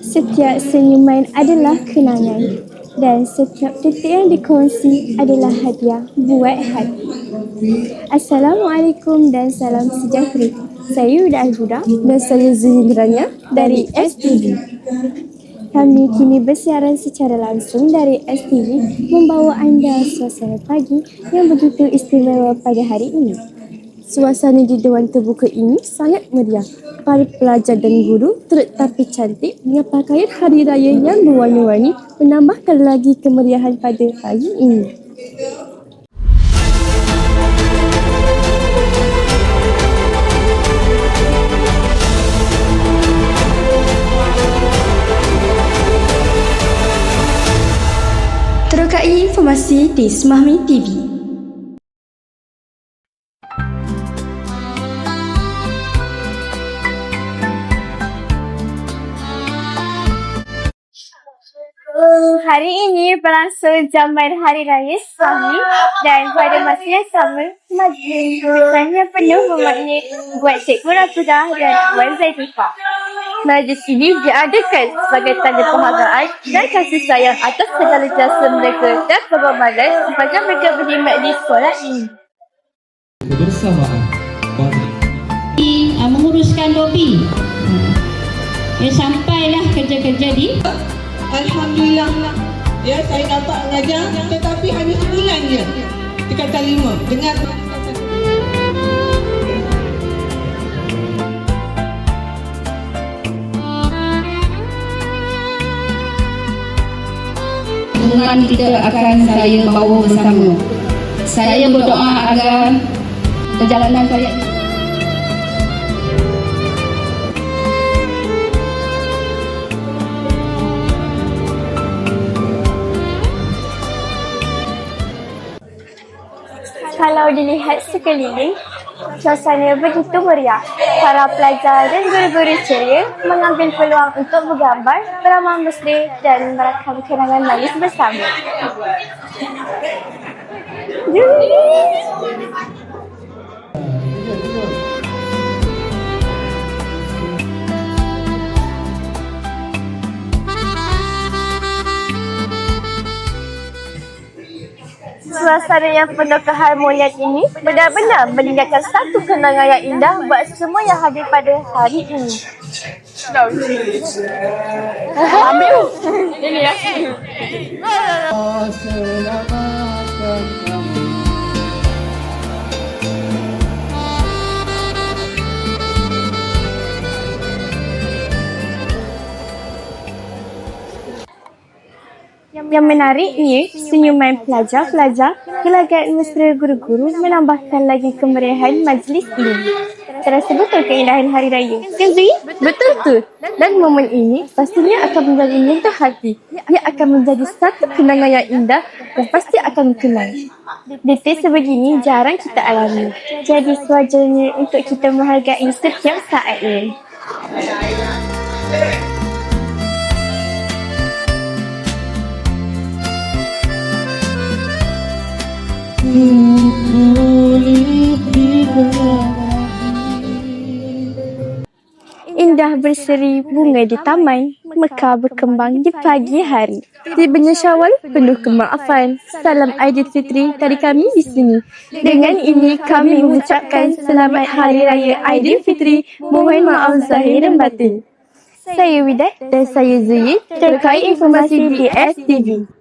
Setiap senyuman adalah kenangan dan setiap detik yang dikongsi adalah hadiah buat hati. Assalamualaikum dan salam sejahtera. Saya Uda Al-Huda dan saya Zuhindranya dari STV. Kami kini bersiaran secara langsung dari STV membawa anda suasana pagi yang begitu istimewa pada hari ini. Suasana di Dewan Terbuka ini sangat meriah. Para pelajar dan guru turut tapi cantik dengan pakaian hari raya yang berwarna-warni menambahkan lagi kemeriahan pada pagi ini. Terokai informasi di Semahmi TV. Hari ini berlangsung jamuan Hari Raya Semahmi dan pada masa yang sama, majlis yang penuh memaknai buat Cikgu Rafidah dan Puan Zaitifah. Majlis ini diadakan sebagai tanda penghargaan dan kasih sayang atas segala jasa mereka dan pengorbanan sepanjang mereka berkhidmat di sekolah ini. Kebersamaan menguruskan lobi. Sampailah kerja-kerja di Alhamdulillah, ya saya dapat mengajar tetapi hanya sebulan je tingkatan 5 dengan hubungan kita akan saya bawa bersama. Saya berdoa agar perjalanan saya Kalau dilihat sekeliling, suasana begitu meriah. Para pelajar dan guru-guru ceria mengambil peluang untuk bergambar, beramah mesra dan merakam kenangan manis bersama. Suasana yang penuh keharmonian ini benar-benar meninggalkan satu kenangan yang indah buat semua yang hadir pada hari ini. Ambil. Ini ya. selamatkan kami. Yang menariknya, senyuman pelajar-pelajar, gelagat mesra guru-guru menambahkan lagi kemeriahan majlis ini. Terasa betul keindahan Hari Raya. Kan Zui? Betul tu. Dan momen ini pastinya akan menjadi menyentuh hati. Ia akan menjadi satu kenangan yang indah dan pasti akan dikenang. Detik sebegini jarang kita alami. Jadi sewajarnya untuk kita menghargai setiap saatnya. Indah berseri bunga di taman, mekar berkembang di pagi hari. Tibanya Syawal penuh kemaafan. Salam Aidilfitri dari kami di sini. Dengan ini kami mengucapkan selamat Hari Raya Aidilfitri. Mohon maaf zahir dan batin. Saya Widat dan saya Zuyi, terkait informasi di STV.